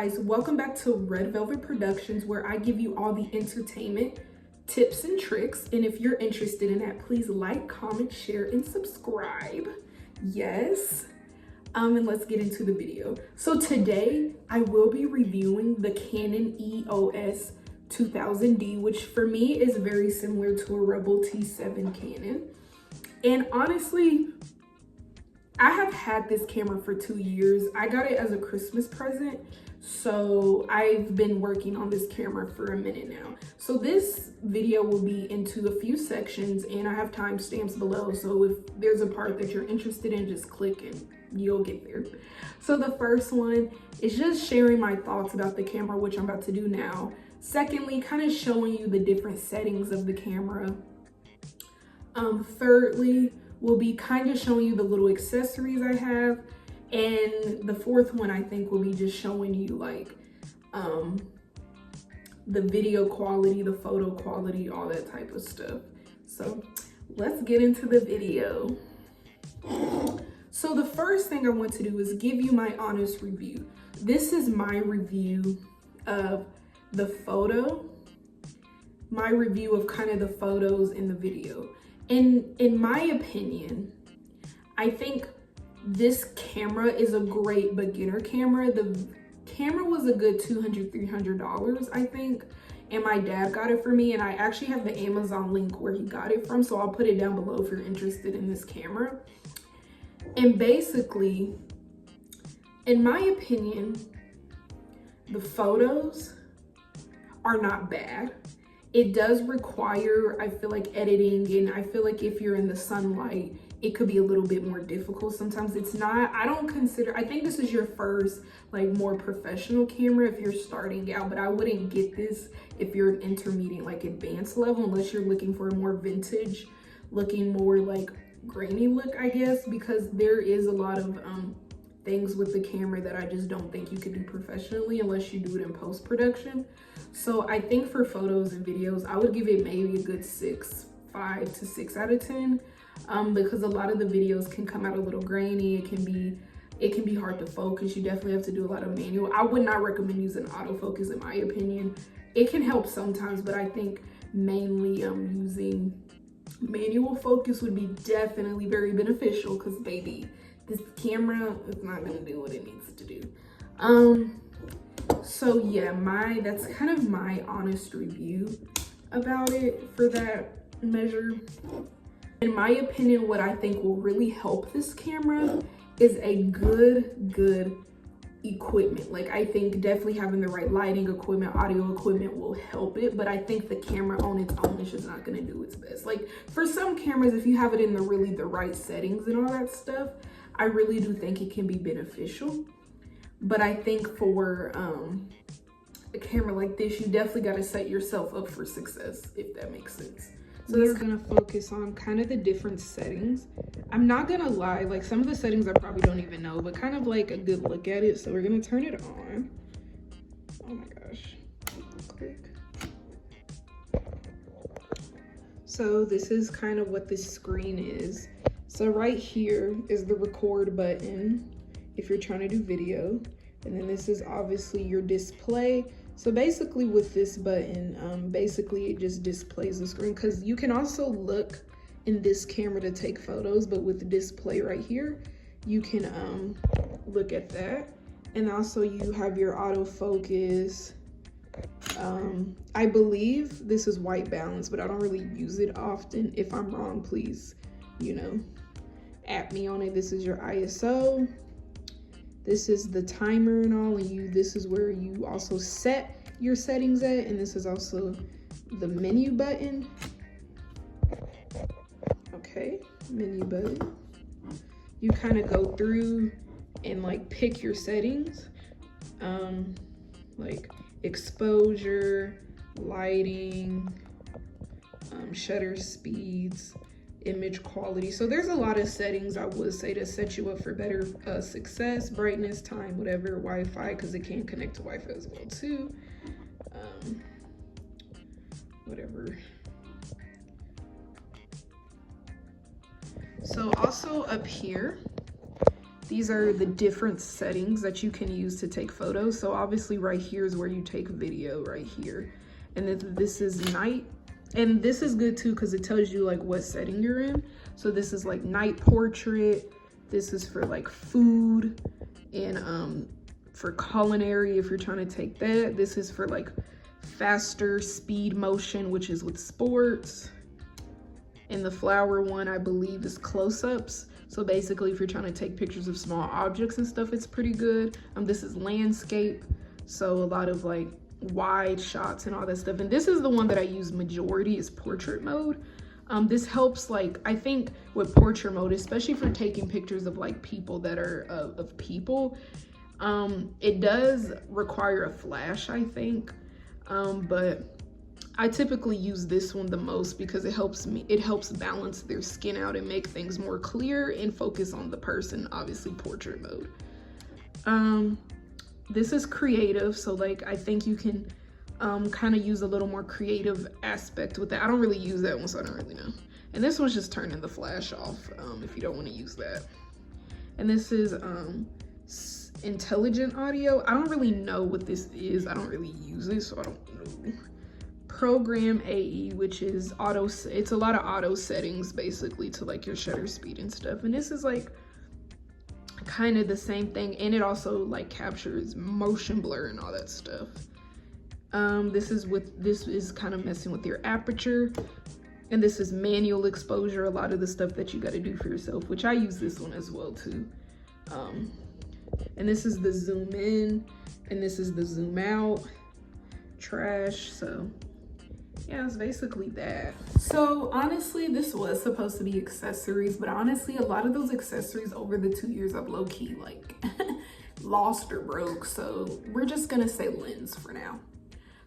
guys, welcome back to Red Velvet Productions, where I give you all the entertainment tips and tricks. And if you're interested in that, please like, comment, share, and subscribe. Yes. And let's get into the video. So today I will be reviewing the Canon EOS 2000D, which for me is very similar to a Rebel T7 Canon. And honestly, I have had this camera for 2 years. I got it as a Christmas present, so I've been working on this camera for a minute now. So this video will be into a few sections, and I have timestamps below, so if there's a part that you're interested in, just click and you'll get there. So the first one is just sharing my thoughts about the camera, which I'm about to do now. Secondly, kind of showing you the different settings of the camera. Thirdly, will be kind of showing you the little accessories I have. And the fourth one, I think, will be just showing you like the video quality, the photo quality, all that type of stuff. So let's get into the video. So the first thing I want to do is give you my honest review. This is my review of the photo, my review of kind of the photos in the video. And in my opinion, I think this camera is a great beginner camera. The camera was a good $200, $300, I think. And my dad got it for me, and I actually have the Amazon link where he got it from, so I'll put it down below if you're interested in this camera. And basically, in my opinion, the photos are not bad. It does require, I feel like, editing, and I feel like if you're in the sunlight, it could be a little bit more difficult. Sometimes it's not. I think this is your first, like, more professional camera if you're starting out, but I wouldn't get this if you're an intermediate, like, advanced level, unless you're looking for a more vintage looking, more like grainy look, I guess, because there is a lot of things with the camera that I just don't think you could do professionally unless you do it in post-production. So I think for photos and videos, I would give it maybe a good 5 to 6 out of 10, because a lot of the videos can come out a little grainy. It can be hard to focus. You definitely have to do a lot of manual. I would not recommend using autofocus in my opinion. It can help sometimes, but I think mainly using manual focus would be definitely very beneficial, because baby, this camera is not gonna do what it needs to do. So yeah, that's kind of my honest review about it for that measure. In my opinion, what I think will really help this camera is a good equipment. Like, I think definitely having the right lighting equipment, audio equipment will help it, but I think the camera on its own is just not gonna do its best. Like, for some cameras, if you have it in the right settings and all that stuff, I really do think it can be beneficial. But I think for a camera like this, you definitely got to set yourself up for success, if that makes sense. So we're gonna focus on kind of the different settings. I'm not gonna lie, like, some of the settings I probably don't even know, but kind of like a good look at it. So we're gonna turn it on. Oh my gosh, click. So this is kind of what the screen is. So right here is the record button if you're trying to do video. And then this is obviously your display. So basically with this button, basically it just displays the screen, because you can also look in this camera to take photos, but with the display right here, you can look at that. And also you have your autofocus. I believe this is white balance, but I don't really use it often. If I'm wrong, please, at me on it. This is your ISO. This is the timer and all, and this is where you also set your settings at, and this is also the menu button. Okay, menu button. You kind of go through and like pick your settings, like exposure, lighting, shutter speeds, image quality. So there's a lot of settings, I would say, to set you up for better success, brightness, time, whatever, Wi-Fi, because it can connect to Wi-Fi as well too. Whatever. So also up here, these are the different settings that you can use to take photos. So obviously right here is where you take video, right here. And then this is night. And this is good too because it tells you like what setting you're in. So this is like night portrait. This is for like food and for culinary if you're trying to take that. This is for like faster speed motion, which is with sports. And the flower one, I believe, is close-ups. So basically, if you're trying to take pictures of small objects and stuff, it's pretty good. This is landscape, so a lot of like wide shots and all that stuff. And this is the one that I use majority, is portrait mode. This helps, like, I think with portrait mode, especially for taking pictures of like people that are of people, it does require a flash, I think, but I typically use this one the most because it helps balance their skin out and make things more clear and focus on the person, obviously portrait mode. This is creative, so like I think you can kind of use a little more creative aspect with that. I don't really use that one, so I don't really know. And this one's just turning the flash off if you don't want to use that. And this is intelligent audio. I don't really know what this is. I don't really use this, so I don't know. Program AE, which is it's a lot of auto settings basically to like your shutter speed and stuff. And this is like kind of the same thing, and it also like captures motion blur and all that stuff. This is kind of messing with your aperture, and this is manual exposure, a lot of the stuff that you got to do for yourself, which I use this one as well too. And this is the zoom in, and this is the zoom out, trash. So yeah, it's basically that. So honestly, this was supposed to be accessories, but honestly, a lot of those accessories over the 2 years I've low-key like lost or broke. So we're just gonna say lens for now.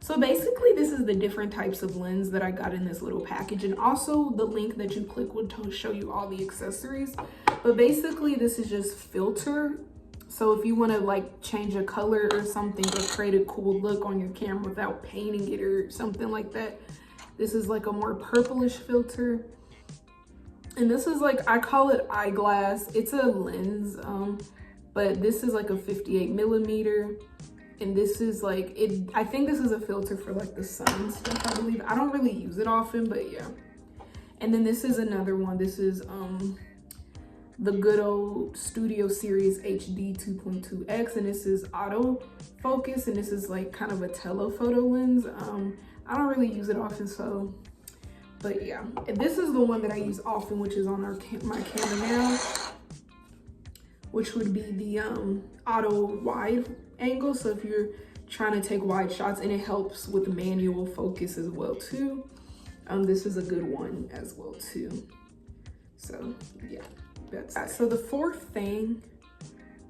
So basically, this is the different types of lens that I got in this little package, and also the link that you click will show you all the accessories. But basically, this is just filter. So if you want to like change a color or something or create a cool look on your camera without painting it or something like that, this is like a more purplish filter. And this is like, I call it eyeglass. It's a lens, but this is like a 58mm. And this is like, I think this is a filter for like the sun stuff, I believe. I don't really use it often, but yeah. And then this is another one. This is the good old Studio Series HD 2.2X, and this is autofocus, and this is like kind of a telephoto lens. I don't really use it often, so, but yeah. And this is the one that I use often, which is on my camera now, which would be the auto wide angle. So if you're trying to take wide shots, and it helps with manual focus as well too. This is a good one as well too. So yeah. So the fourth thing,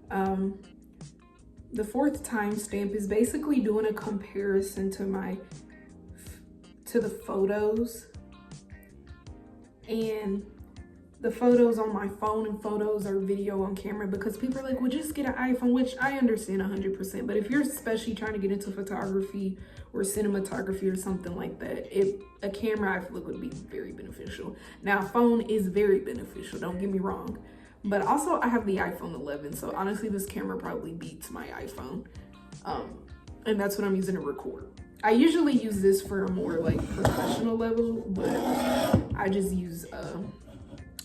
the fourth timestamp is basically doing a comparison to the photos, and the photos on my phone and photos or video on camera, because people are like, well, just get an iPhone, which I understand 100%. But if you're especially trying to get into photography or cinematography or something like that, a camera I feel like would be very beneficial. Now, a phone is very beneficial, don't get me wrong. But also I have the iPhone 11, so honestly this camera probably beats my iPhone. And that's what I'm using to record. I usually use this for a more like professional level, but I just use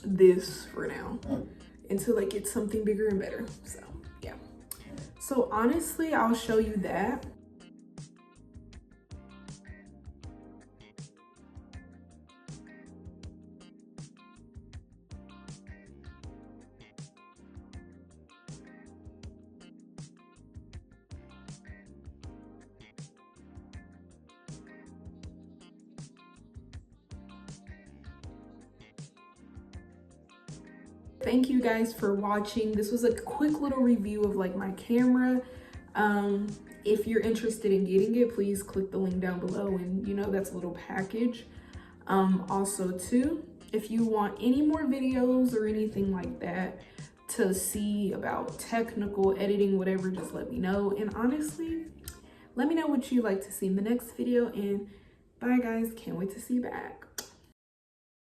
this for now until I get something bigger and better. So yeah. So honestly, I'll show you that. Thank you guys for watching. This was a quick little review of like my camera. If you're interested in getting it, please click the link down below, and you know that's a little package. Also too, if you want any more videos or anything like that to see about technical editing, whatever, just let me know. And honestly, let me know what you'd like to see in the next video, and bye guys, can't wait to see you back.